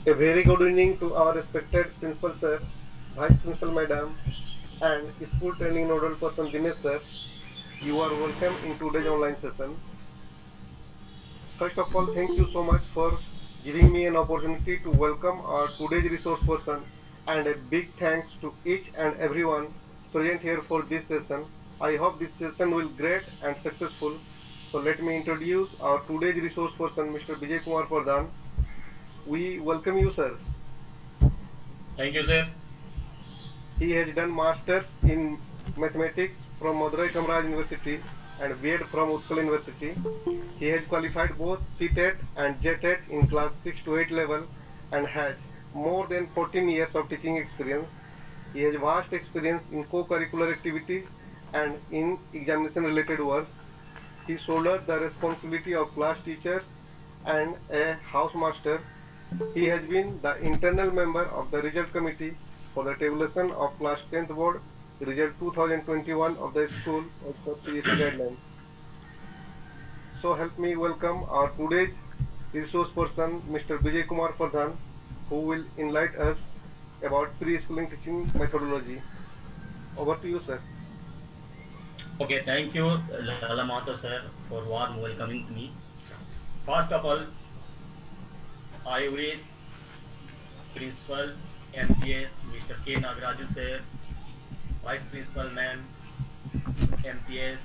A very good evening to our respected Principal Sir, Vice Principal Madam, and School Training Nodal Person Dinesh Sir. You are welcome in today's online session. First of all, thank you so much for giving me an opportunity to welcome our today's resource person, and a big thanks to each and everyone present here for this session. I hope this session will great and successful. So let me introduce our today's resource person, Mr. Vijay Kumar Pradhan. We welcome you, sir. Thank you, sir. He has done masters in mathematics from Madurai Kamaraj University and B.Ed from Utkal University. He has qualified both CTET and JTET in class 6 to 8 level and has more than 14 years of teaching experience. He has vast experience in co-curricular activities and in examination related work. He shouldered the responsibility of class teachers and a housemaster. He has been the internal member of the result committee for the tabulation of class 10th board result 2021 of the school as per CSE guideline. So help me welcome our today's resource person, Mr. Vijay Kumar Pradhan, who will enlighten us about pre-schooling teaching methodology. Over to you, sir. Okay, thank you, Lala Mato, sir, for warm welcoming me. First of all, I wish Principal MPS Mr. K. Nagaraju, sir, Vice Principal Ma'am, MPS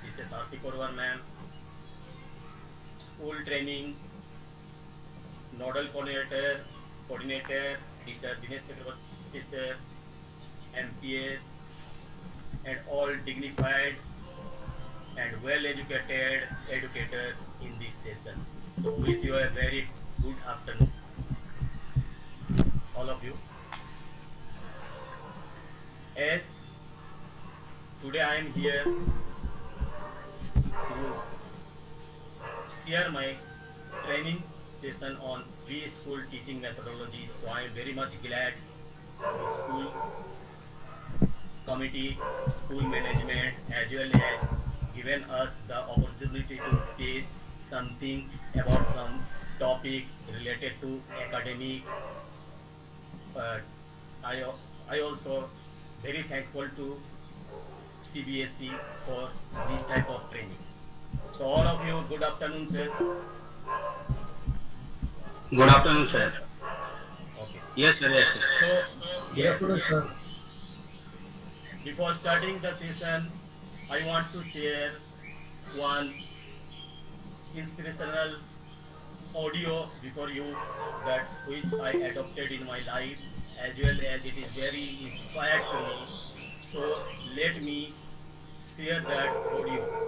Mrs. Arti Korwar, ma'am, School Training Nodal Coordinator Mr. Dinesh Chakrabarti, sir, MPS, and all dignified and well-educated educators in this session. So wish you a very good afternoon, all of you. As today I am here to share my training session on preschool teaching methodology. So I am very much glad the school committee, school management, as well as given us the opportunity to say something about some topic related to academic. But I, I also very thankful to CBSE for this type of training. So all of you, good afternoon, sir. Good afternoon, sir. Okay. Yes, sir. Yes, sir. So Good yes, afternoon, sir. before starting the session, I want to share one inspirational audio before you that which I adopted in my life as well as it is very inspired to me. So let me share that audio.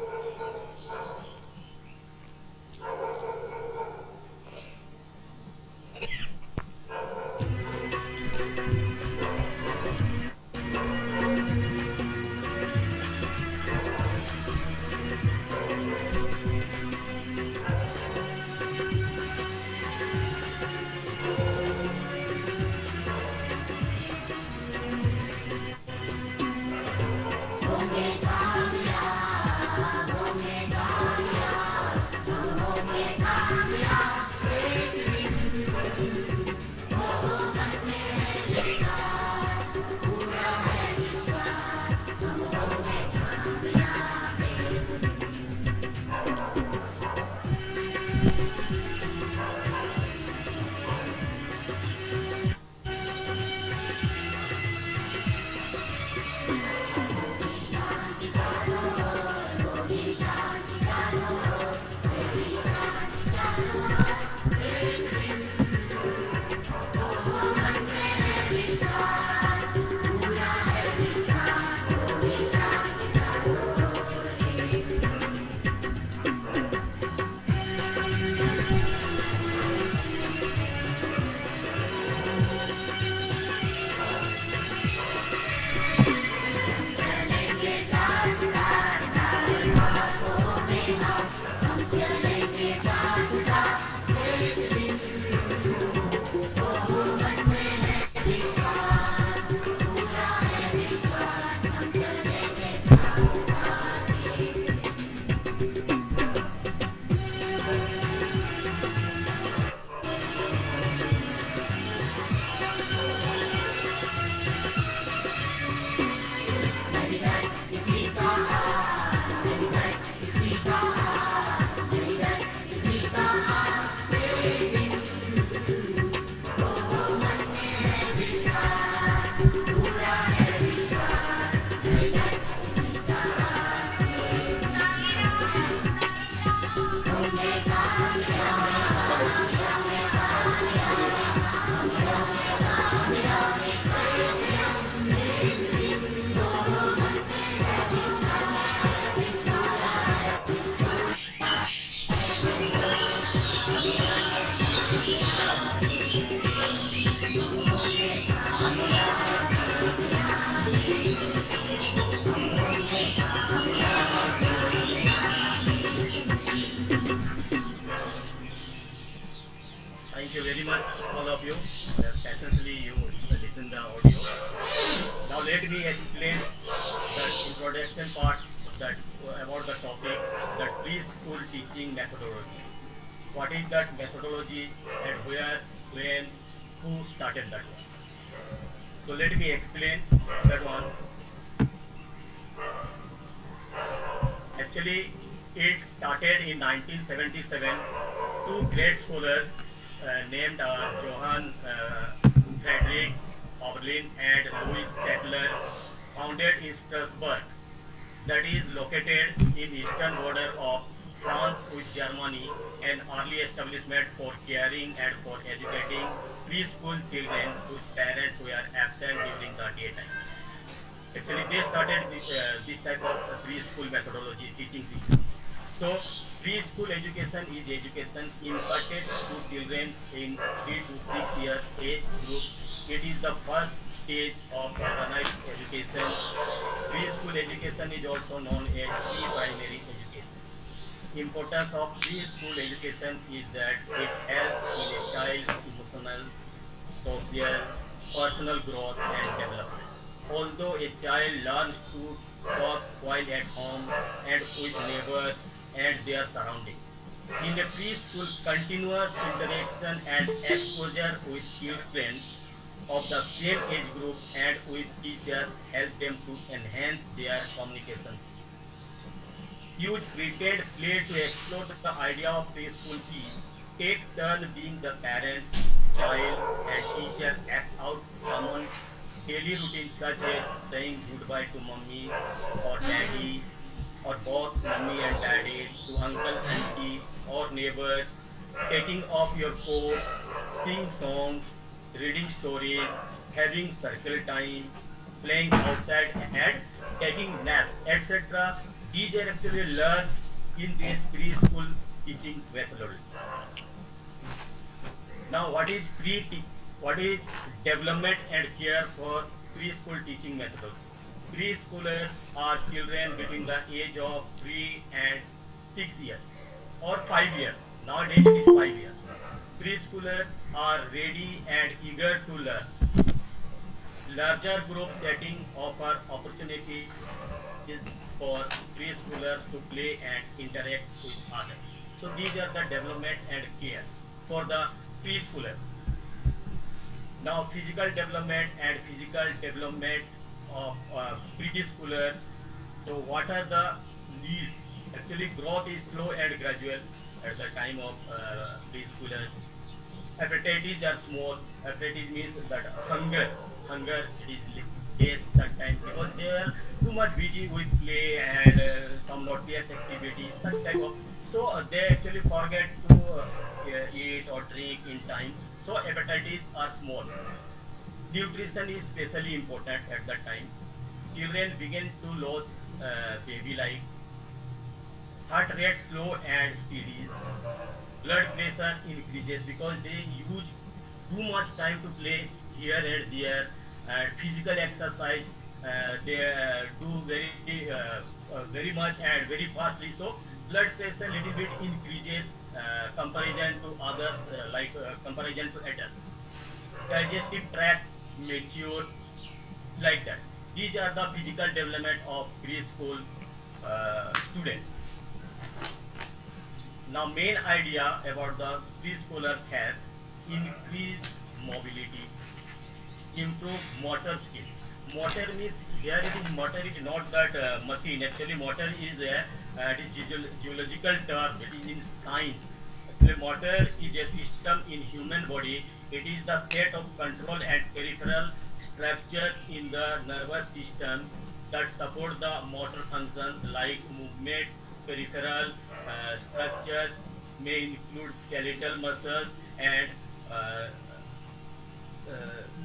all of you. Patiently you listen the audio. Now let me explain the introduction part that about the topic that preschool teaching methodology. What is that methodology and where, when, who started that one? So let me explain that one. Actually, it started in 1977. Two great scholars named Johann Friedrich Oberlin and Louis Stadler founded in Strasbourg, that is located in eastern border of France with Germany, an early establishment for caring and for educating preschool children whose parents were absent during the daytime. Actually, they started this type of preschool methodology teaching system. So, preschool education is education imparted to children in 3 to 6 years age group. It is the first stage of organized education. Preschool education is also known as pre-primary education. Importance of preschool education is that it helps in a child's emotional, social, personal growth and development. Although a child learns to talk while at home and with neighbors and their surroundings. In a preschool, continuous interaction and exposure with children of the same age group and with teachers help them to enhance their communication skills. Use prepared play to explore the idea of preschool teach. Take turn being the parents, child, and teacher act out common daily routines such as saying goodbye to mommy or daddy, or both mommy and daddy, to uncle, auntie, or neighbors, taking off your coat, sing songs, reading stories, having circle time, playing outside, and taking naps, etc. These are actually learned in this preschool teaching methodology. Now, what is development and care for preschool teaching methodology? Preschoolers are children between the age of 3 and 6 years or 5 years. Nowadays it is 5 years. Preschoolers are ready and eager to learn. Larger group setting offer opportunities for preschoolers to play and interact with others. So these are the development and care for the preschoolers. Now physical development and physical development of preschoolers. So what are the needs? Actually growth is slow and gradual at the time of preschoolers. Appetites are small. Appetite means that hunger is less that time because they are too much busy with play and some notorious activities, such type of. So they actually forget to eat or drink in time. So appetites are small. Nutrition is especially important at that time. Children begin to lose baby life. Heart rate slow and steadies. Blood pressure increases because they use too much time to play here and there. And physical exercise they do very much and very fastly. So blood pressure little bit increases comparison to others comparison to adults. Digestive tract matures like that. These are the physical development of preschool students. Now main idea about the preschoolers have increased mobility, improve motor skill. Motor means here it is motor is not that machine. Actually motor is it is geological term. It is in science. Actually motor is a system in human body. It is the set of control and peripheral structures in the nervous system that support the motor functions like movement. Peripheral structures may include skeletal muscles and uh,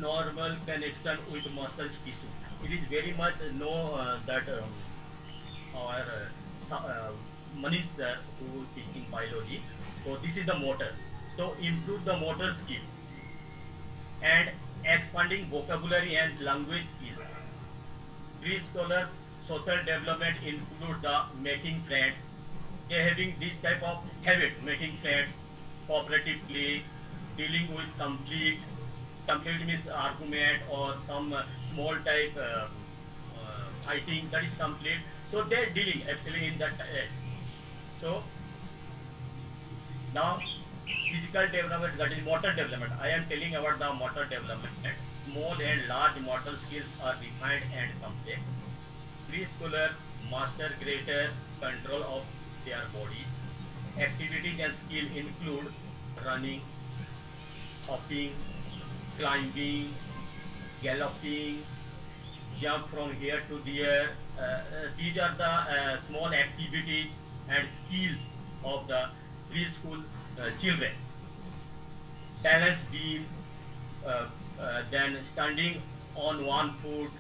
normal connection with muscle tissue. It is very much know that our Manish sir who teaching biology. So this is the motor. So improve the motor skills and expanding vocabulary and language skills. Preschoolers social development include the making friends. They having this type of habit, making friends, cooperative play, dealing with conflict means argument or some small type fighting, that is conflict. So they're dealing actually in that age. So now physical development, that is motor development. I am telling about the motor development. Small and large motor skills are defined and complex. Preschoolers master greater control of their bodies. Activities and skill include running, hopping, climbing, galloping, jump from here to there. These are the small activities and skills of the preschool children. Balance beam, then standing on one foot,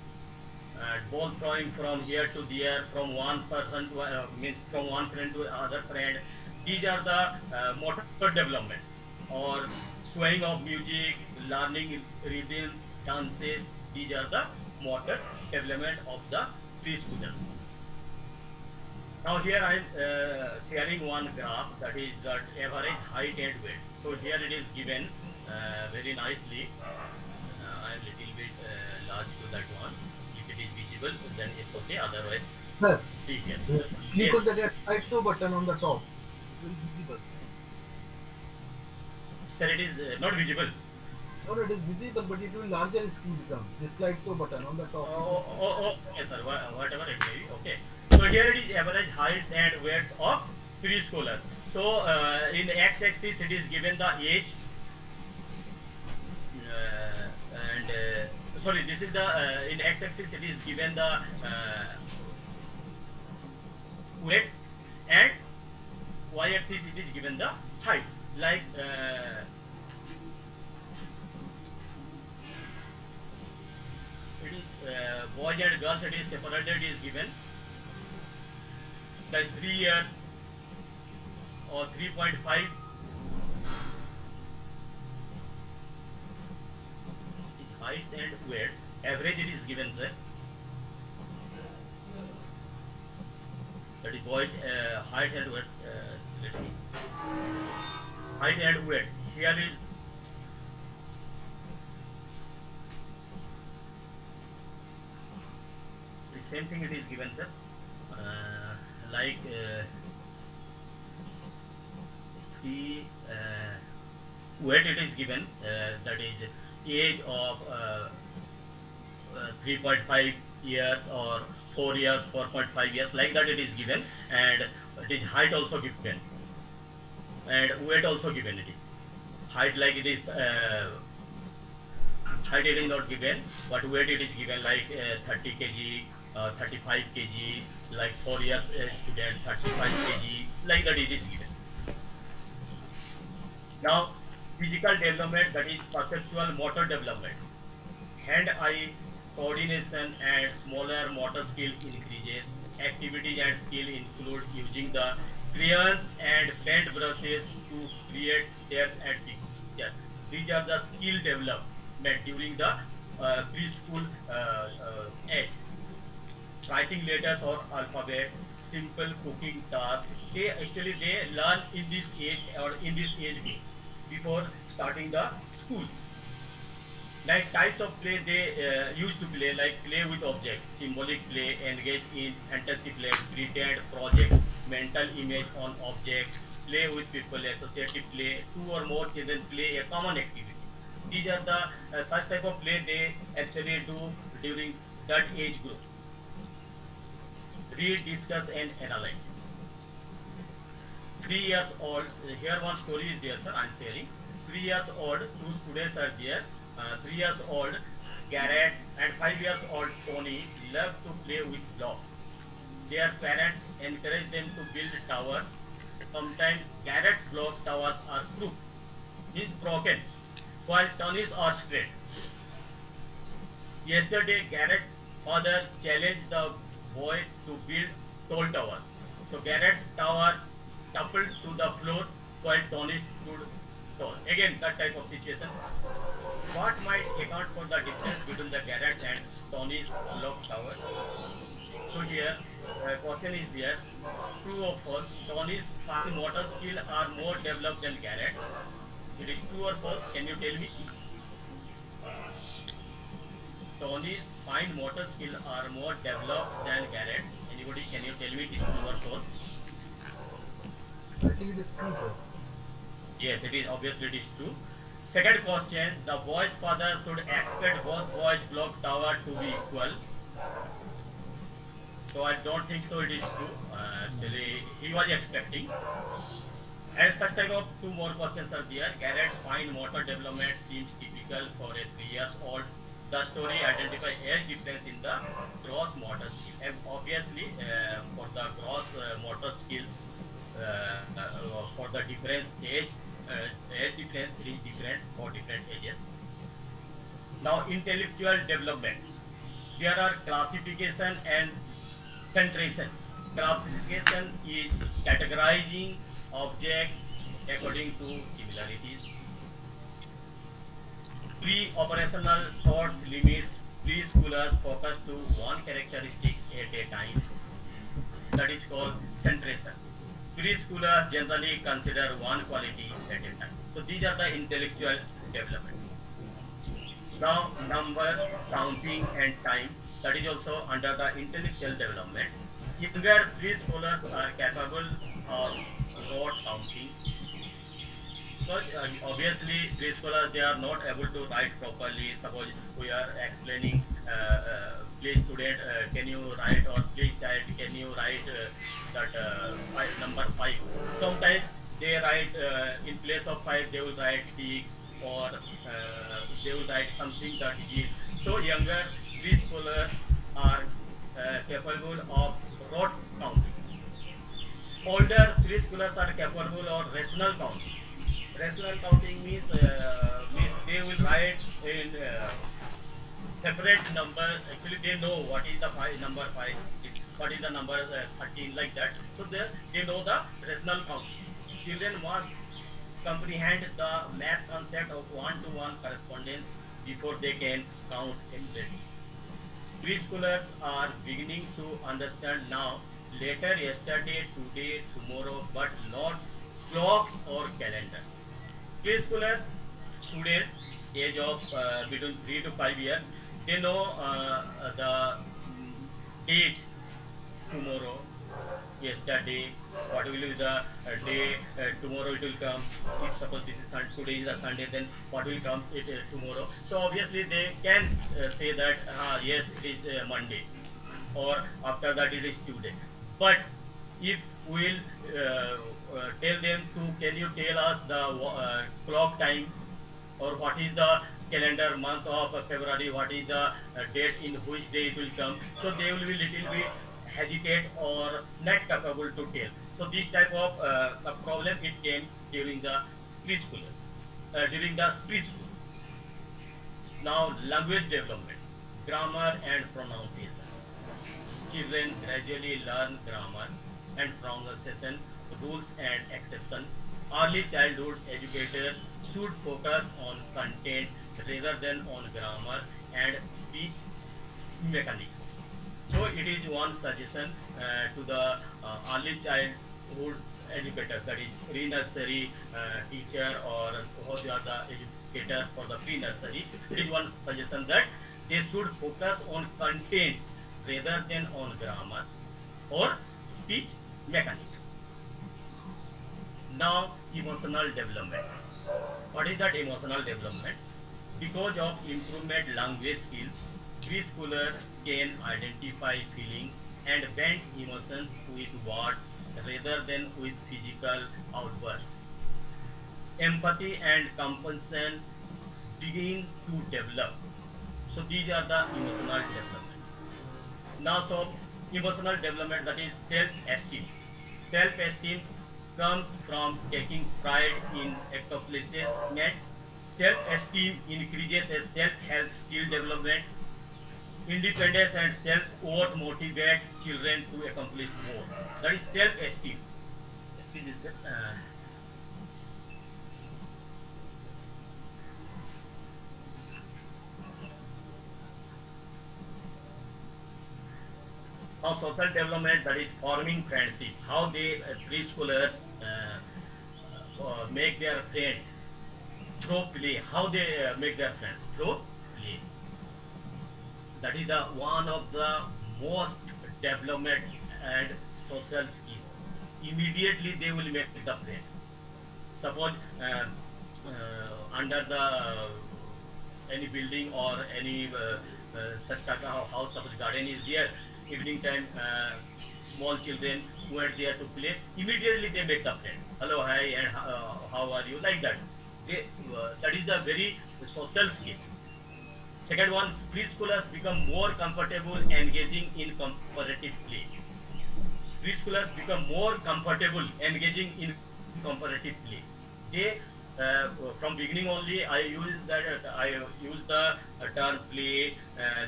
ball throwing from here to there, from one person to means from one friend to other friend. These are the motor development, or swaying of music, learning rhythms, dances. These are the motor development of the preschoolers. Now here I am sharing one graph, that is that average height and weight. So here it is given very nicely. I am little bit large to that one. If it is visible, then it's okay. Otherwise, Sir, see here. click Yes, on the slideshow button on the top. It will be visible. sir, it is not visible. No, it is visible, but it will larger screen become. The slideshow button on the top. Okay, sir. Whatever it may be. Okay. So here it is average heights and weights of preschooler. So in x-axis it is given the age, and sorry, this is the in x-axis it is given the weight, and y-axis it is given the height. Like it is boys and girls, it is separated, is given. That's 3 years or 3.5. Height and weights. Average it is given, sir. That is boys height and weight. Let me. Height and weight. Here is the same thing. It is given, sir. Like the weight it is given, that is age of 3.5 years or 4 years, 4.5 years, like that it is given, and it is height also given, and weight also given. It is height, like it is height it is not given, but weight it is given, like 30 kg, 35 kg, like 4 years student 35 kg, like that it is given. Now, physical development, that is perceptual motor development. Hand-eye coordination and smaller motor skill increases. Activities and skill include using the crayons and paint brushes to create shapes and pictures. These are the skill development during the preschool age. Writing letters or alphabet, simple cooking tasks. They learn in this age, or in this age group, before starting the school. Like types of play they used to play, like play with objects, symbolic play, engage in fantasy play, pretend, project, mental image on objects, play with people, associative play, two or more children play a common activity. These are the such type of play they actually do during that age group. Read, discuss, and analyze. 3 years old. Here one story is there, sir. I am sharing. 3 years old. Two students are there. 3 years old Garrett and 5 years old Tony love to play with blocks. Their parents encourage them to build towers. Sometimes Garrett's block towers are crooked, means broken, while Tony's are straight. Yesterday, Garrett's father challenged the boy to build tall towers. So Garrett's tower toppled to the floor while Tony stood tall. Again, that type of situation. What might account for the difference between the Garrett's and Tony's block tower? So here, question is there. True or false? Tony's fine motor skill are more developed than Garrett. It is true or false? can you tell me? Tony's fine motor skill are more developed than Garrett's. Anybody, can you tell me it is true or false? I think it is true, sir. Yes, it is obviously it is true. Second question: the boy's father should expect both boys' block tower to be equal. So I don't think so. It is true. Actually, he was expecting. And such type of two more questions are there. Garrett's fine motor development seems typical for a 3 years old. The story identifies age difference in the gross motor skill. And obviously, for the gross motor skills, for the difference age difference, it is different for different ages. Now, intellectual development. There are classification and centration. Classification is categorizing object according to similarities. Pre-operational thoughts limits preschoolers focus to one characteristic at a time. That is called centration. Preschoolers generally consider one quality at a time. So these are the intellectual development. Now, number, counting, and time. That is also under the intellectual development. Younger preschoolers are capable of rote counting. So obviously, preschoolers they are not able to write properly. Suppose we are explaining, please student, can you write, or please child, can you write that number 5? Sometimes they write in place of 5, they will write 6, or they will write something that is. So younger preschoolers are capable of rote counting. Older preschoolers are capable of rational counting. Rational counting means they will write in separate numbers. Actually, they know what is the number 5, what is the number 13, like that. So they know the rational counting. Children must comprehend the math concept of one-to-one correspondence before they can count accurately. Preschoolers are beginning to understand now, later, yesterday, today, tomorrow, but not clocks or calendar. Preschooler students, age of between 3 to 5 years, they know the age, tomorrow, yesterday, what will be the day, tomorrow it will come. If suppose this is today is a Sunday, then what will come tomorrow. So obviously they can say that yes, it is Monday, or after that it is Tuesday. But if we will tell them to, can you tell us the clock time, or what is the calendar month of February, what is the date in which day it will come, so they will be little bit hesitate or not capable to tell. So this type of problem it came during the preschoolers, during the preschool. Now language development, grammar and pronunciation. Children gradually learn grammar and pronunciation rules and exceptions. Early childhood educators should focus on content rather than on grammar and speech mechanics. So it is one suggestion to the early childhood educator, that is pre-nursery teacher, or who are the educator for the pre-nursery. It is one suggestion that they should focus on content rather than on grammar or speech mechanics. Now, emotional development. What is that emotional development? Because of improvement language skills, preschoolers can identify feelings and bend emotions with words rather than with physical outbursts. Empathy and compassion begin to develop. So these are the emotional development. Now, so emotional development, that is self-esteem. Self-esteem comes from taking pride in accomplishment. Self-esteem increases as self-help skill development. Independence and self-worth motivate children to accomplish more. That is self-esteem. Now, social development, that is forming friendship. How they preschoolers make their friends. through play. How they make their friends? Through play. That is the one of the most development and social skill. Immediately they will make the friend. Suppose under the any building or any such type of house, suppose garden is there, evening time small children went there to play, immediately they make the friend, hello, hi, and how are you, like that. They, that is the very social skill. Second one, preschoolers become more comfortable engaging in comparative play. Preschoolers become more comfortable engaging in comparative play. They from beginning only I use the turn play,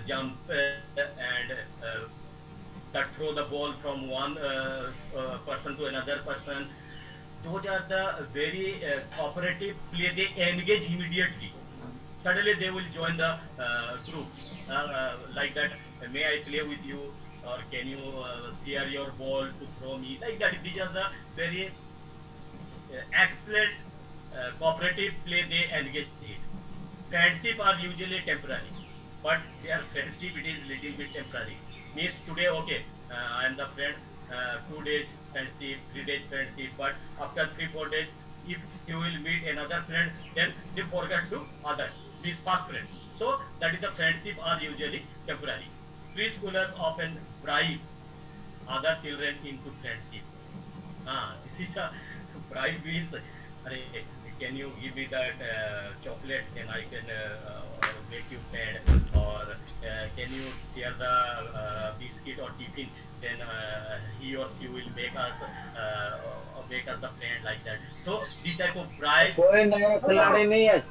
jump and that throw the ball from one person to another person. Those are the very cooperative play. They engage immediately. Suddenly they will join the group like that. May I play with you, or can you share your ball to throw me, like that. These are the very excellent cooperative play they engage in. Friendship are usually temporary, but their friendship it is little bit temporary. Means today okay, I am the friend, 2 days friendship, 3 days friendship, but after 3 4 days, if you will meet another friend, then they forget to other this past friend. So that is the friendship are usually temporary. Preschoolers often bribe other children into friendship. This is a bribe means, "Arey, can you give me that chocolate? Then I can make you fed. Or can you share the biscuit or tiffin? Then he or she will make us the friend, like that." So this type of bribe, कोई नया खिलाड़ी नहीं है।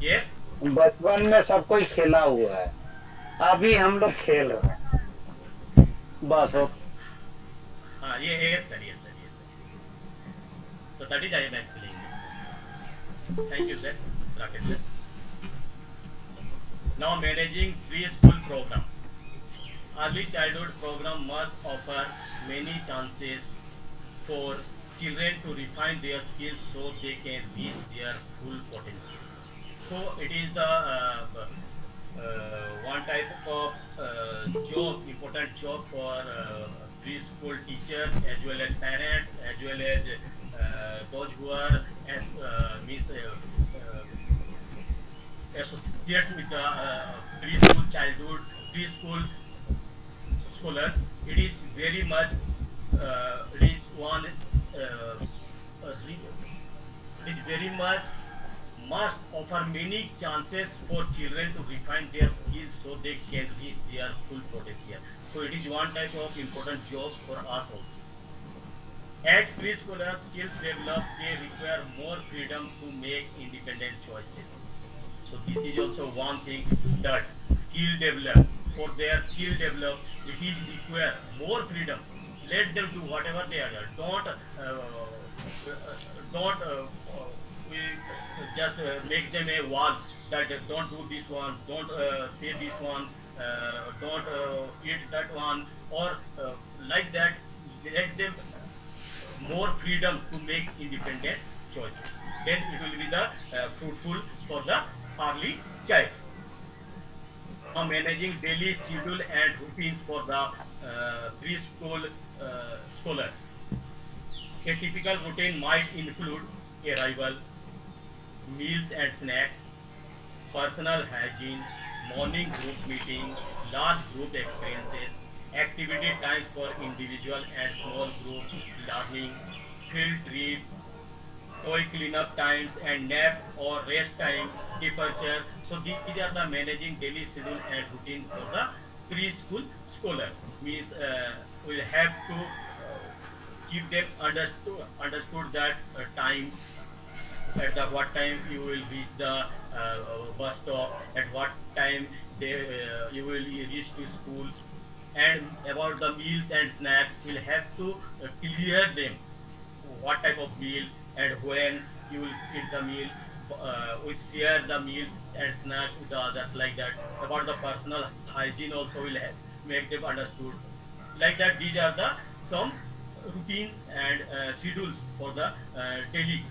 yes, बचपन में सब कोई खेला हुआ है, अभी हम लोग खेल रहे हैं बस। yes sir, yes sir, yes sir. So that is I am explaining. Thank you, sir. Rakesh, sir. Now managing preschool programs. Early childhood program must offer many chances for children to refine their skills so they can reach their full potential. So it is the one type of job, important job for preschool teachers as well as parents, as well as those who are as associates with the preschool childhood, preschool scholars. It is very much it is one it is very much must offer many chances for children to refine their skills so they can reach their full potential. So it is one type of important job for us also. As preschoolers skills develop, they require more freedom to make independent choices. So this is also one thing that skill develop. For their skill develop, it is require more freedom. Let them do whatever they are. Don't we just make them a wall that don't do this one, don't say this one, don't eat that one, or like that. Let them more freedom to make independent choices. Then it will be the fruitful for the early child. Now managing daily schedule and routines for the preschool scholars. A typical routine might include arrival, meals and snacks, personal hygiene, morning group meeting, large group experiences, activity times for individual and small group learning, field trips, toy cleanup times, and nap or rest time, departure. So these are the managing daily schedule and routine for the preschool scholar. Means we have to keep them understood that time, at the what time you will reach the bus stop, at what time you will reach to school, and about the meals and snacks we'll have to clear them, what type of meal and when you will eat the meal, we share the meals and snacks with the others, like that. About the personal hygiene also will have, make them understood, like that. These are the some routines and schedules for the daily.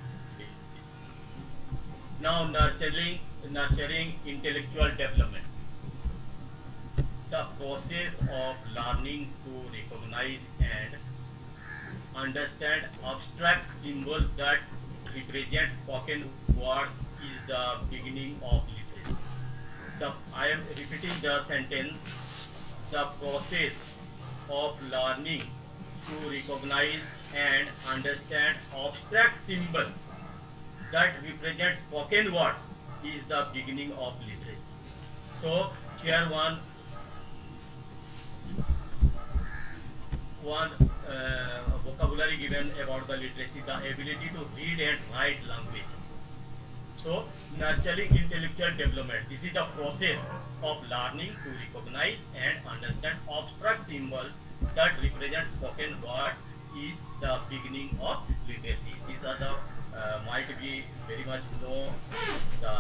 Now nurturing intellectual development. The process of learning to recognize and understand abstract symbols that represent spoken words is the beginning of literacy. I am repeating the sentence. The process of learning to recognize and understand abstract symbols that represent spoken words is the beginning of literacy. So here one vocabulary given about the literacy, the ability to read and write language. So nurturing intellectual development. This is the process of learning to recognize and understand abstract symbols that represent spoken word is the beginning of literacy. These are the might be very much know the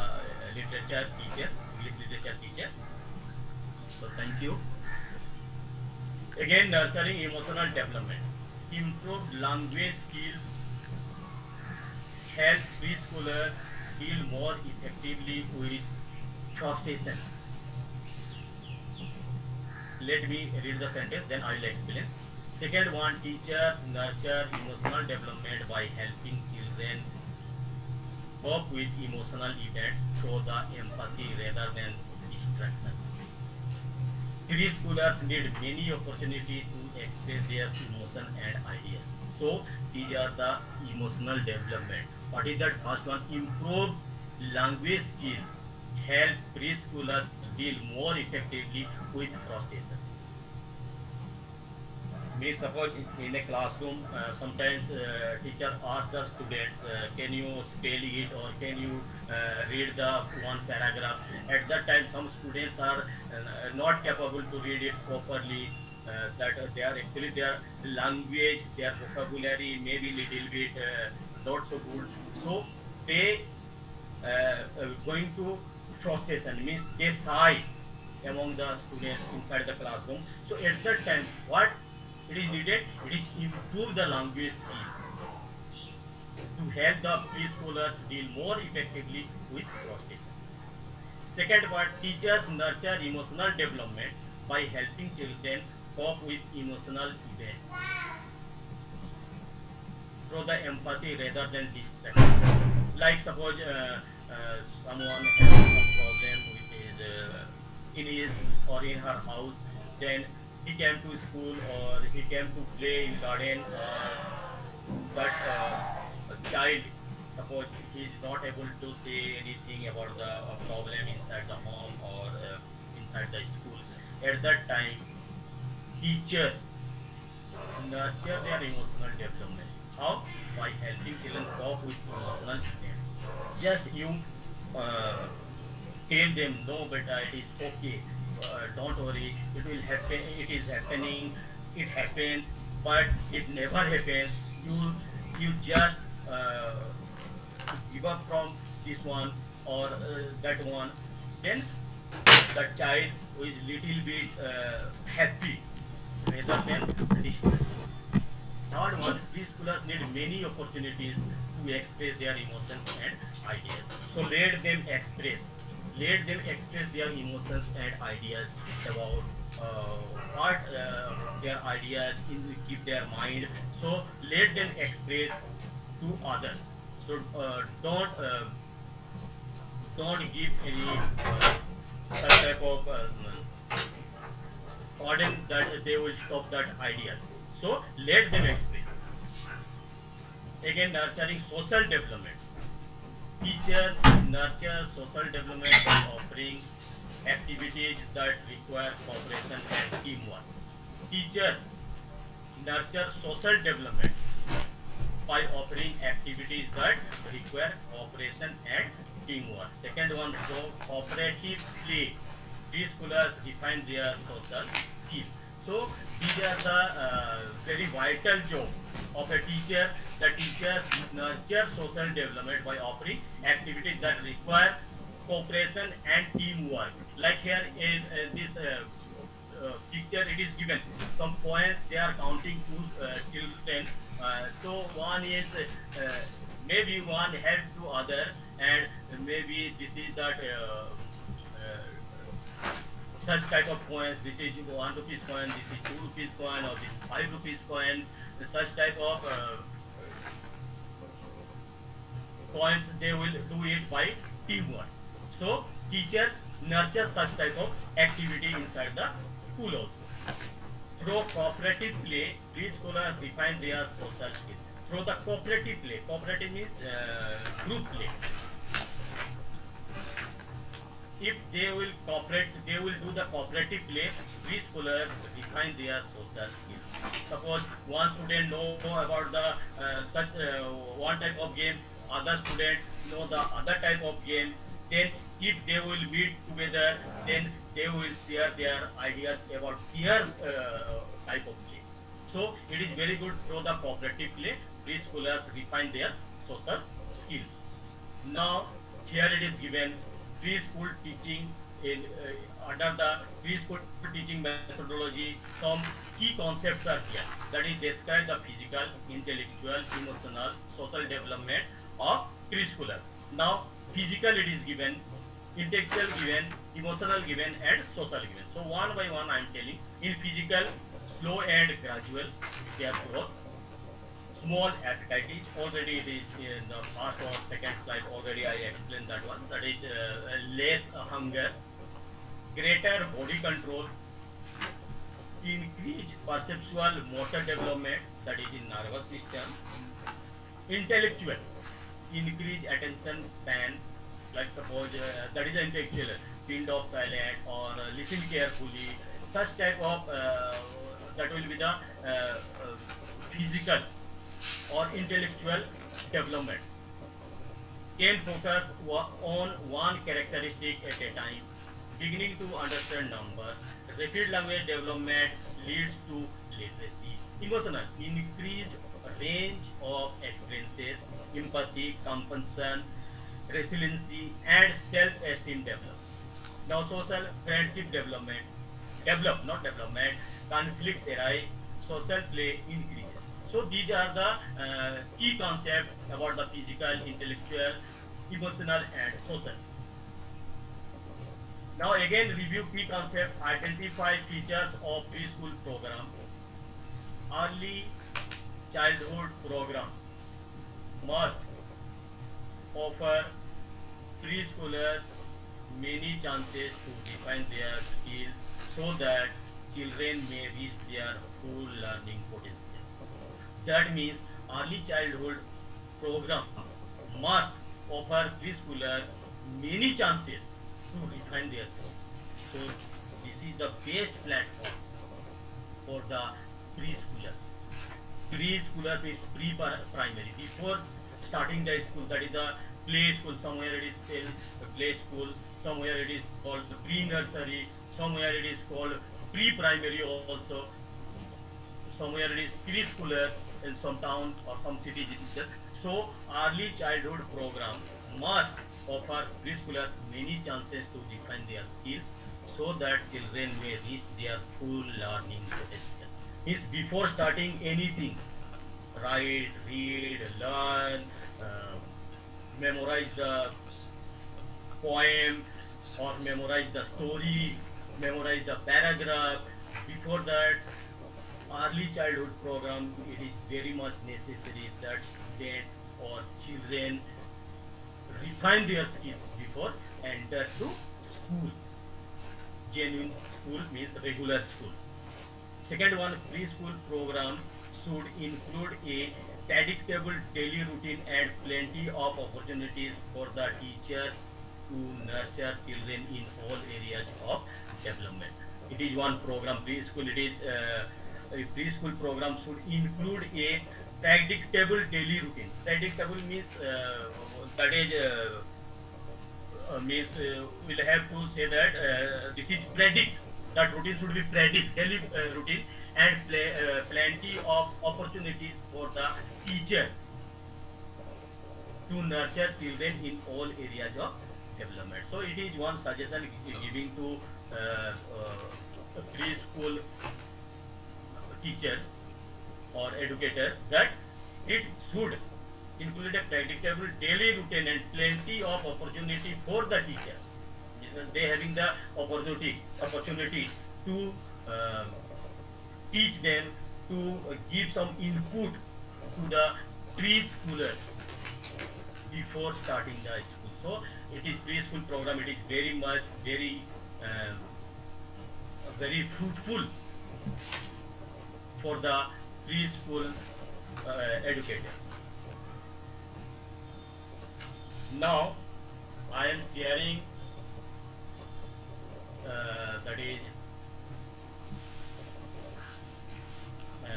literature teacher, English literature teacher. So thank you. Again, nurturing emotional development. Improved language skills help preschoolers deal more effectively with frustration. Let me read the sentence, then I will explain. Second one, teachers nurture emotional development by helping children cope with emotional events through the empathy rather than distraction. Preschoolers need many opportunities to express their emotion and ideas. So these are the emotional development. What is that first one? Improve language skills help preschoolers deal more effectively with frustration. May suppose in a classroom, sometimes teacher asks the student, can you spell it or can you read the one paragraph? At that time, some students are not capable to read it properly. That they are actually their language, their vocabulary may be little bit not so good. So they going to frustration means they sigh among the students inside the classroom. So at that time, what it is needed, it is improve the language skills to help the preschoolers deal more effectively with frustration. Second part, teachers nurture emotional development by helping children cope with emotional events through the empathy rather than distraction. Like suppose someone having some problem with his in his or in her house, then he came to school or he came to play in garden. That a child, suppose he is not able to say anything about the problem inside the home or inside the school. At that time, teachers nurture their emotional development. How? By helping children cope with emotional events. Just you uh, tell them, no, but it is okay. Don't worry. It will happen. It is happening. It happens, but it never happens. You just give up from this one or that one. Then the child who is little bit happy rather than distressed. Third one, preschoolers need many opportunities to express their emotions and ideas. So let them express. Let them express their emotions and ideas about what their ideas in keep their mind. So let them express to others. So don't give any such type of order that they will stop that ideas. So let them express. Again, nurturing social development. Teachers nurture social development by offering activities that require cooperation and teamwork. Teachers nurture social development by offering activities that require cooperation and teamwork. Second one, cooperative play. Preschoolers define their social skills. So these are the very vital job of a teacher. The teachers nurture social development by offering activities that require cooperation and teamwork. Like here in this picture, it is given some points. They are counting to till 10. So one is maybe one help to other, and maybe this is that such type of coins. This is 1 rupees coin. This is 2 rupees coin, or this 5 rupees coin. Such type of coins, they will do it by teamwork. So teachers nurture such type of activity inside the school also. Through cooperative play, preschoolers refine their social skills. Through the cooperative play, cooperative means group play. If they will cooperate, they will do the cooperative play. Preschoolers refine their social skills. Suppose one student know about the such one type of game, other student know the other type of game. Then if they will meet together, then they will share their ideas about their type of play. So it is very good through the cooperative play. Preschoolers refine their social skills. Now here it is given preschool teaching in under the preschool teaching methodology. Some key concepts are here. That is describe the physical, intellectual, emotional, social development of preschooler. Now physical it is given, intellectual given, emotional given, and social given. So one by one I am telling. In physical, slow and gradual their growth. Small appetite, already it is in the first or second slide, already I explained that one. That is less hunger, greater body control, increased perceptual motor development, that is in nervous system. Intellectual, increased attention span, like suppose that is intellectual, pinned off silent or listen carefully. Such type of that will be the physical or intellectual development. Can focus on one characteristic at a time, beginning to understand number. Rapid language development leads to literacy. Emotional, increased range of experiences, empathy, compassion, resiliency, and self-esteem develop. Now social, friendship development, develop, not development, conflicts arise, social play increases. So these are the key concepts about the physical, intellectual, emotional, and social. Now again review key concept, identify features of preschool program. Early childhood program must offer preschoolers many chances to define their skills so that children may reach their full learning potential. That means early childhood programs must offer preschoolers many chances to refine their skills. So this is the best platform for the preschoolers. Preschoolers is pre-primary. Before starting the school, that is the play school. Somewhere it is still play school. Somewhere it is called the pre-nursery. Somewhere it is called pre-primary also. Somewhere it is preschoolers in some town or some city. So early childhood program must offer preschoolers many chances to define their skills so that children may reach their full learning potential. Means before starting anything, write, read, learn, memorize the poem or memorize the story, memorize the paragraph. Before that, early childhood program, it is very much necessary that student or children refine their skills before enter to school. Genuine school means regular school. Second one, preschool program should include a predictable daily routine and plenty of opportunities for the teachers to nurture children in all areas of development. It is one program, preschool. It is a preschool program should include a predictable daily routine. Predictable means that is means we'll have to say that this is predict. That routine should be predict daily routine and plenty of opportunities for the teacher to nurture children in all areas of development. So it is one suggestion giving to preschool teachers or educators that it should include a predictable daily routine and plenty of opportunity for the teacher. They having the opportunity to uh, teach them, to give some input to the preschoolers before starting the school. So it is preschool program. It is very much uh, very fruitful for the preschool educators. Now I am sharing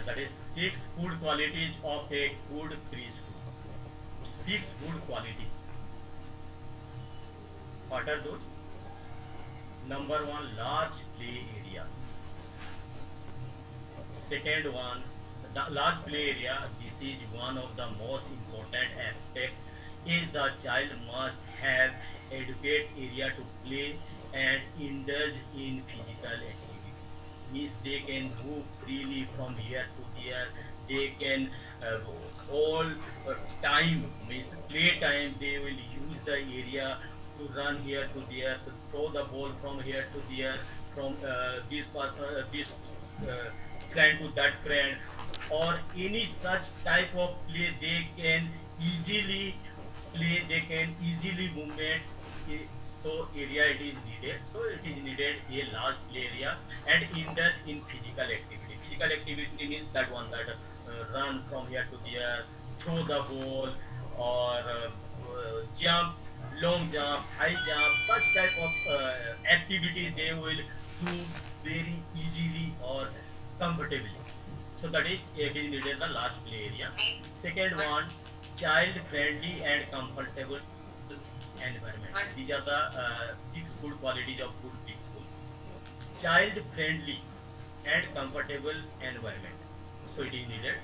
that is six good qualities of a good preschool. Six good qualities. What are those? Number one, large play area. Second one, the large play area. This is one of the most important aspect. Is the child must have adequate area to play and indulge in physical activities. Means they can move freely from here to there. They can uh, all time means play time. They will use the area to run here to there, to throw the ball from here to there, from this person, uh, friend to that friend, or any such type of play they can easily play. They can easily movement. So area it is needed. So it is needed a large play area and indulge in physical activity. Physical activity means that one that run from here to there, throw the ball, or jump, long jump, high jump, such type of activity they will do very easily or comfortably. So that is it is needed the large play area. Second one, child friendly and comfortable environment. These are the six good qualities of good preschool. Child friendly and comfortable environment. So it is needed.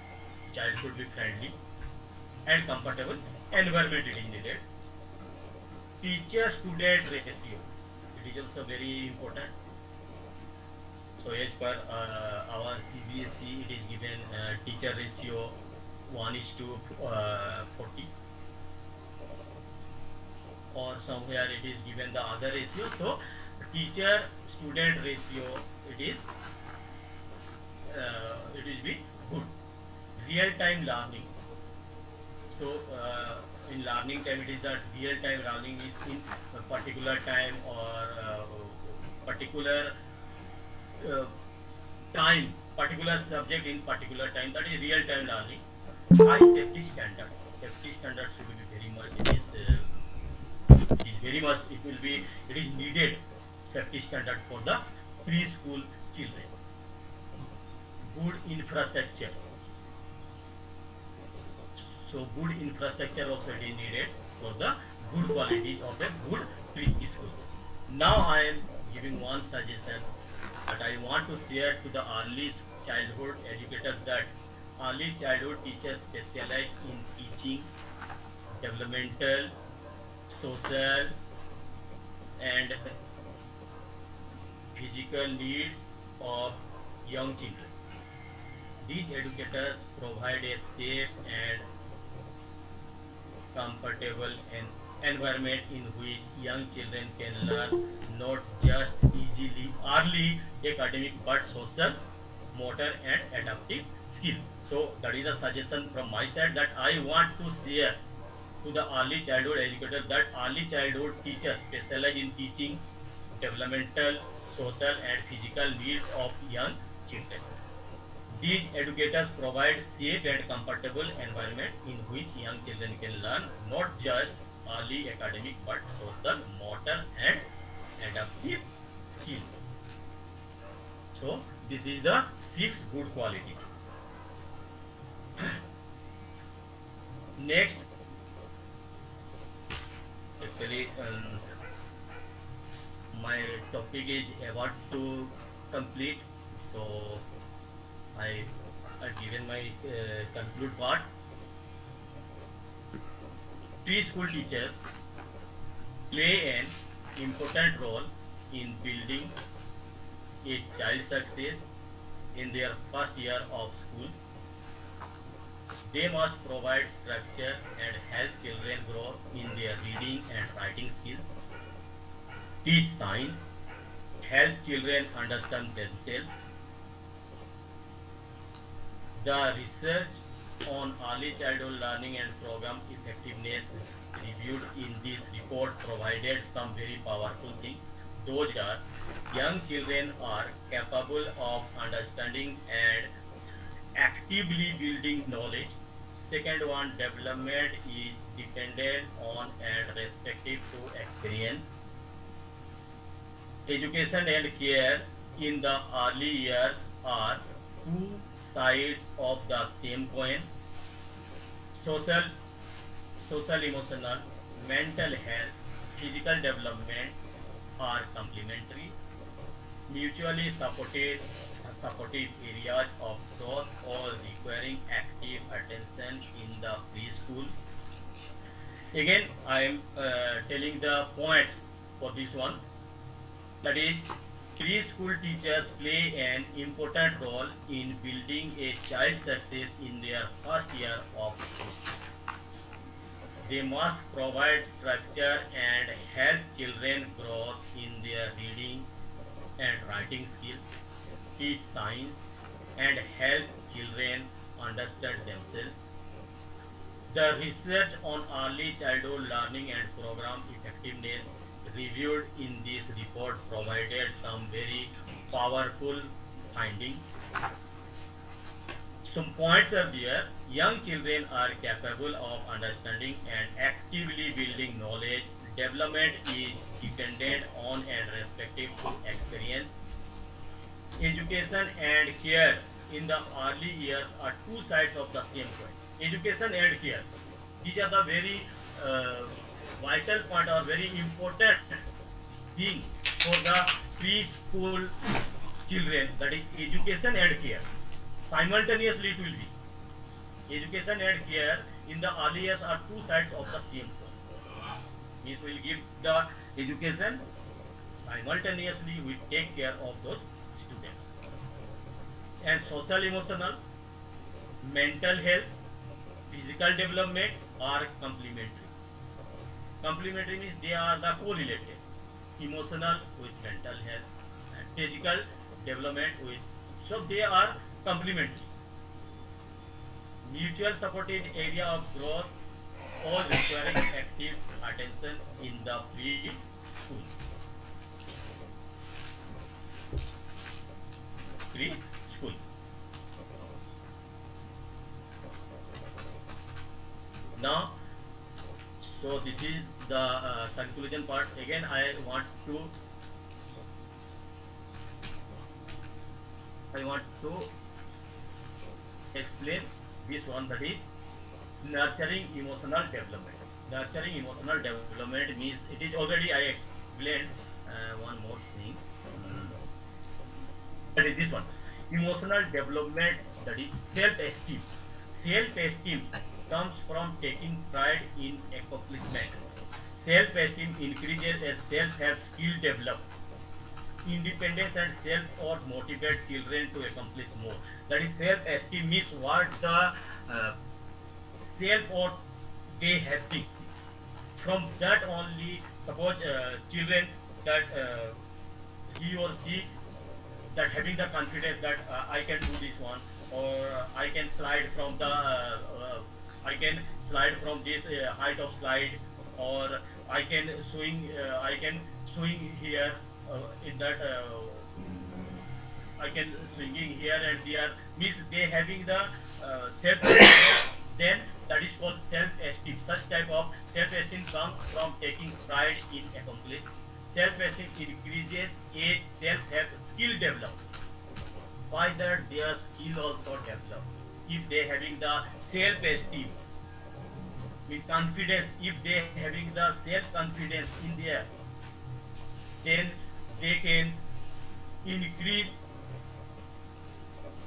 Child should be friendly and comfortable environment it is needed. Teacher student ratio. It is also very important. So as per our CBSE, it is given teacher ratio 1 is to 40, or somewhere it is given the other ratio. So teacher student ratio it is it will be good. Real time learning. So in learning time it is that real time learning is in a particular time or particular uh, time, particular subject in particular time. That is real time learning. High safety standard. Safety standard should be very much. It is very much. It will be. It is needed. Safety standard for the preschool children. Good infrastructure. So good infrastructure also it is needed for the good qualities of a good preschool. Now I am giving one suggestion that I want to share to the early childhood educators, that early childhood teachers specialize in teaching developmental, social, and physical needs of young children. These educators provide a safe and comfortable environment in which young children can learn not just easily early academic but social, motor and adaptive skill. So that is a suggestion from my side that I want to share to the early childhood educators, that early childhood teachers specialize in teaching developmental, social and physical needs of young children. These educators provide safe and comfortable environment in which young children can learn not just early academic but social, motor and adaptive skills. So this is the six good quality. Next, actually my topic is about to complete, so I given my conclude part. Preschool teachers play an important role in building a child's success in their first year of school. They must provide structure and help children grow in their reading and writing skills, teach science, help children understand themselves. The research on early childhood learning and program effectiveness reviewed in this report provided some very powerful things. Those are young children are capable of understanding and actively building knowledge. Second one, development is dependent on and respective to experience. Education and care in the early years are two sides of the same coin. Social, social, emotional, mental health, physical development are complementary, mutually supportive areas of growth, all requiring active attention in the preschool. Again, I am telling the points for this one. That is, preschool teachers play an important role in building a child's success in their first year of school. They must provide structure and help children grow in their reading and writing skills, teach science, and help children understand themselves. The research on early childhood learning and program effectiveness reviewed in this report provided some very powerful findings. Some points are there. Young children are capable of understanding and actively building knowledge. Development is dependent on and respective to experience. Education and care in the early years are two sides of the same coin. Education and care. These are the very uh, vital point or very important thing for the preschool children. That is education and care. Simultaneously, it will be education and care in the early years are two sides of the same coin. Means we will give the education, simultaneously we take care of those students. And social, emotional, mental health, physical development are complementary. Complementary means they are the correlated. Emotional with mental health and physical development with, so they are complementary. Mutual supported area of growth, all requiring active attention in the preschool. Preschool. Now, so this is the conclusion part. Again, I want to explain this one, that is nurturing emotional development. Nurturing emotional development means it is already I explained one more thing. That is this one. Emotional development, that is self-esteem. Self-esteem comes from taking pride in accomplishment. Self-esteem increases as self-help skill develop. Independence and self-worth motivate children to accomplish more. That is self-esteem means what the self-worth they have been. From that only, suppose children that he or she that having the confidence that I can do this one, or I can slide from the I can slide from this height of slide, or I can swing here in that I can swinging here and there, means they having the self then that is called self-esteem. Such type of self-esteem comes from taking pride in accomplish. Self-esteem increases as self-help skill develop. By that their skill also develop. If they having the self-esteem with confidence, if they having the self-confidence in there, then they can increase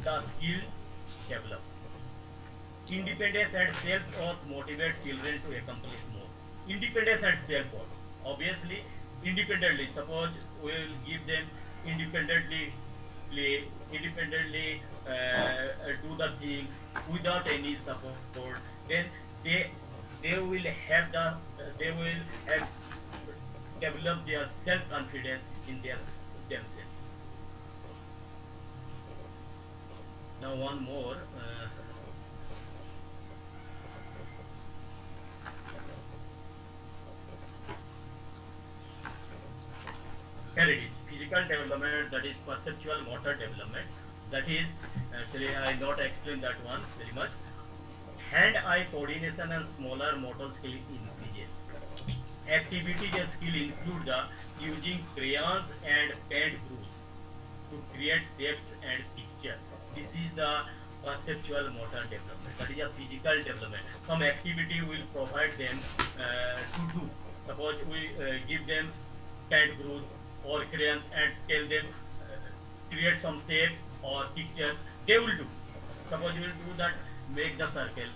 the skill develop. Independence and self-worth motivate children to accomplish more. Independence and self-worth. Obviously, independently. Suppose we will give them independently play independently, do the things without any support, then they they will have they will have develop their self confidence in themselves. Now one more. Here it is, physical development, that is perceptual motor development. That is, actually I not explain that one very much. Hand-eye coordination and smaller motor skill increases. Activities and skill include the using crayons and paint brushes to create shapes and picture. This is the perceptual motor development. That is a physical development. Some activity will provide them to do. Suppose we give them paint brush or crayons and tell them create some shape or picture. They will do. Suppose you will do that, make the circle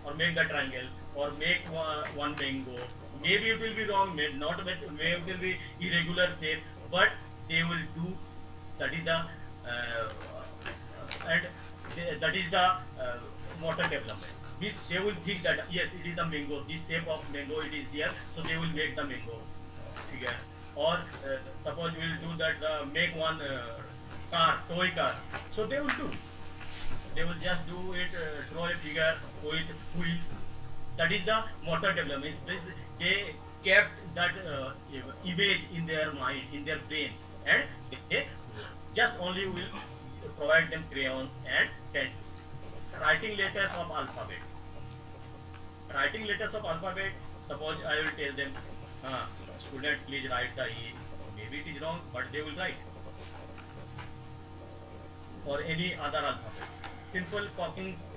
or make the triangle or make one mango. Maybe it will be wrong, not maybe it will be irregular shape, but they will do. That is the and that is the motor development. Means they will think that yes, it is the mango. This shape of mango it is there, so they will make the mango figure. Or suppose we will do that, make one car, toy car. So they will do. They will just do it, draw a figure with wheels. That is the motor development. They kept that image in their mind, in their brain, and they just only will provide them crayons and pen. Writing letters of alphabet. Writing letters of alphabet. Suppose I will tell them, student, please write the E. Maybe it is wrong, but they will write. Or any other alphabet. Simple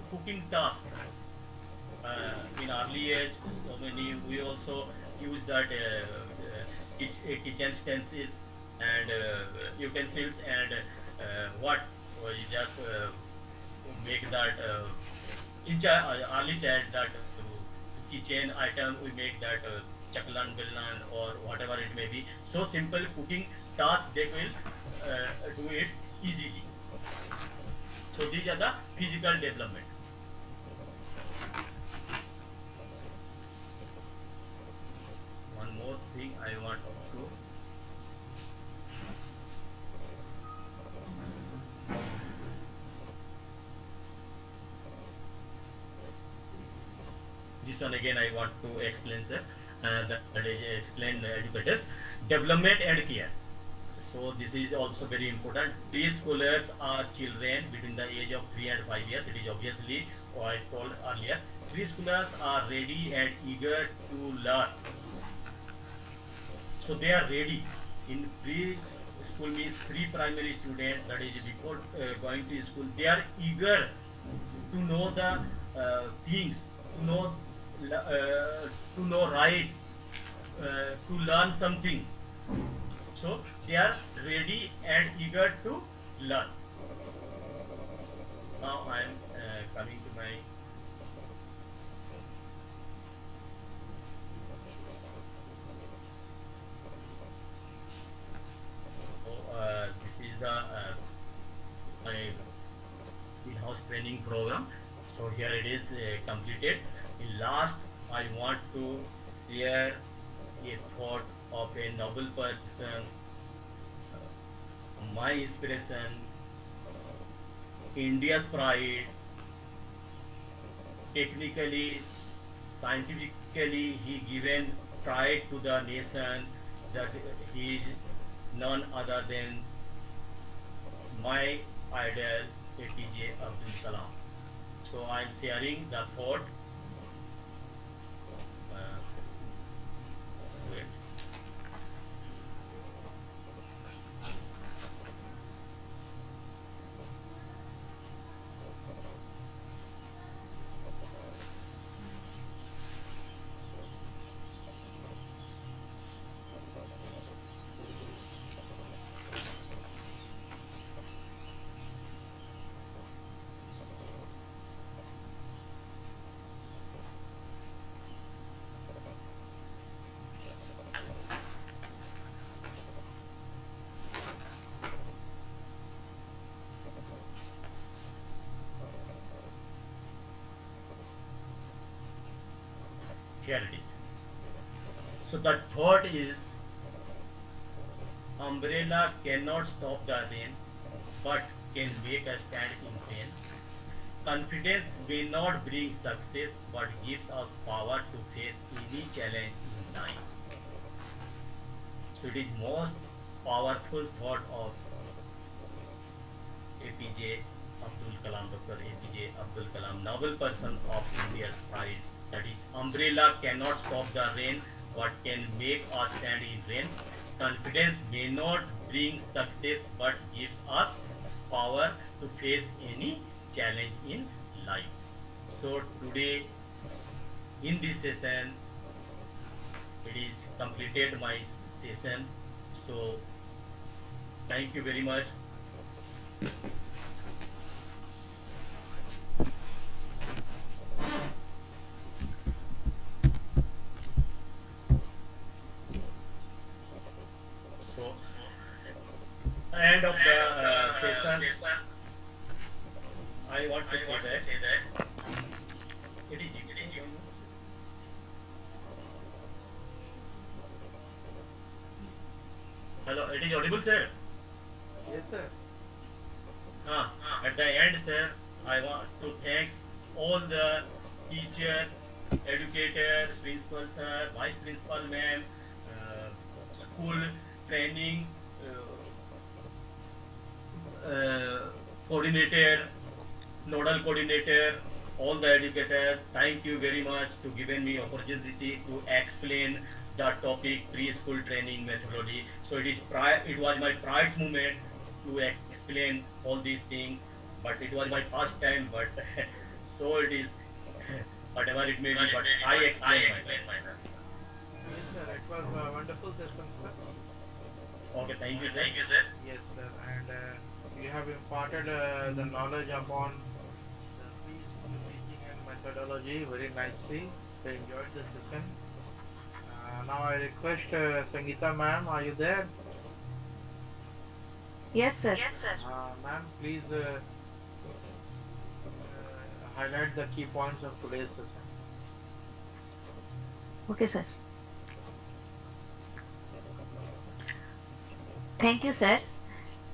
cooking task. In early age, so many we also use that kitchen utensils and utensils and what we just make that in early child that kitchen item we make that chaklan billan or whatever it may be. So simple cooking task they will do it easily. So these are the physical development. One more thing I want to. This one again I want to explain, sir. That is explain educators development and care. So this is also very important. Preschoolers are children between the age of 3 and 5 years. It is obviously what I told earlier. Preschoolers are ready and eager to learn. So they are ready. In preschool means pre-primary student, that is before going to school, they are eager to know the things, to know right, to learn something. So they are ready and eager to learn. Now I am coming to my this is the my in-house training program. So here it is completed. In last, I want to share a thought of a noble person, my inspiration, India's pride. Technically, scientifically, he given pride to the nation that he is none other than my idol APJ Abdul Salam. So I am sharing the thought. Wait. here it is. So the thought is, umbrella cannot stop the rain, but can make us stand in rain. Confidence may not bring success, but gives us power to face any challenge in life. So it is most powerful thought of APJ Abdul Kalam, Dr. APJ Abdul Kalam, noble person of India's pride. That is, umbrella cannot stop the rain, but can make us stand in rain. Confidence may not bring success, but gives us power to face any challenge in life. So today, in this session, it is completed my session. So thank you very much. So end of the session. I want to say that it is hello, it is audible, sir. Yes, sir. At the end, sir, I want to thank all the teachers, educators, principal sir, vice principal ma'am, school training coordinator, nodal coordinator, all the educators. Thank you very much to giving me opportunity to explain the topic preschool training methodology. So it was my pride moment to explain all these things, but it was my first time. But so it is whatever it may be. But I explained myself. Yes, sir. It was a wonderful session, sir. Okay, thank you, sir. Yes, sir. And you have imparted the knowledge upon the preschool teaching and methodology very nicely. I enjoyed the session. Now I request Sangeeta ma'am, are you there? Yes, sir. Ma'am, please highlight the key points of today's session. Okay, sir. Thank you, sir,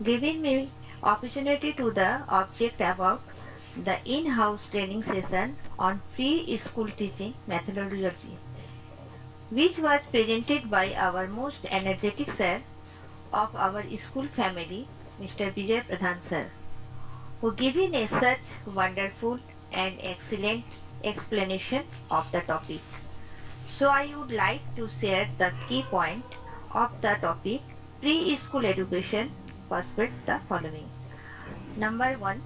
giving me opportunity to the object about the in-house training session on preschool teaching methodology, which was presented by our most energetic sir of our school family, Mr. Vijay Pradhan sir, who given a such wonderful and excellent explanation of the topic. So I would like to share the key point of the topic preschool education perspective the following. Number 1.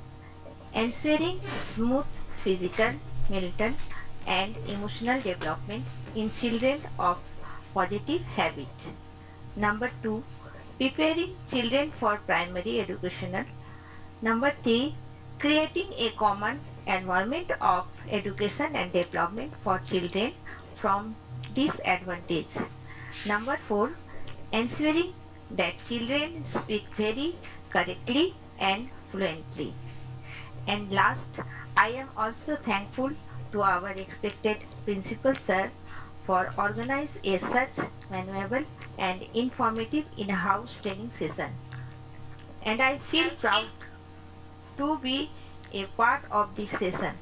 Ensuring smooth physical, mental and emotional development in children of positive habit. Number 2. Preparing children for primary educational. Number 3. Creating a common environment of education and development for children from disadvantage. Number 4. Ensuring that children speak very correctly and fluently. And last, I am also thankful to our respected principal sir for organizing a such memorable and informative in-house training session. And I feel proud to be a part of this session.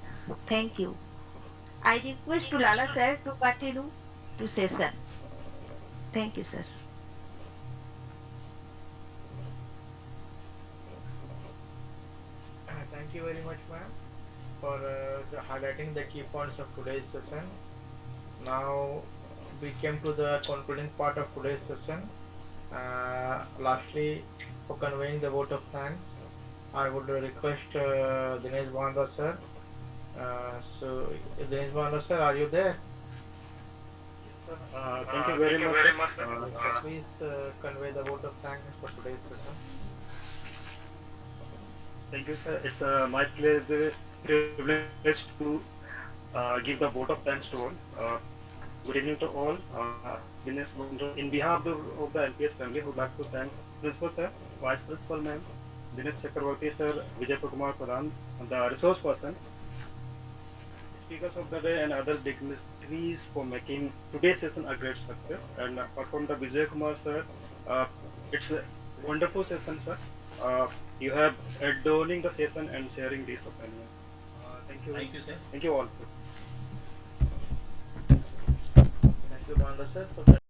Thank you. I request to Lala sir to continue to session. Thank you, sir. Thank you very much, ma'am, for highlighting the key points of today's session. Now we came to the concluding part of today's session. Lastly, for conveying the vote of thanks, I would request Dinesh Banda sir. So, Dinesh Banda sir, are you there? Thank you very much. So please convey the vote of thanks for today's session. Thank you, sir. It's my privilege to give the vote of thanks to all. Good evening to all. In behalf of the LPS family, I would like to thank Principal Sir, Vice Principal Ma'am, Dinesh Chakravarti Sir, Vijay Kumar Pradhan, the resource person, speakers of the day, and other dignitaries Chris for making today's session a great success. And apart from the Vijay Kumar sir, it's a wonderful session, sir. You have adorning the session and sharing this opinion. Thank you. Thank you, sir. Thank you all. Thank you, Banda sir, for that.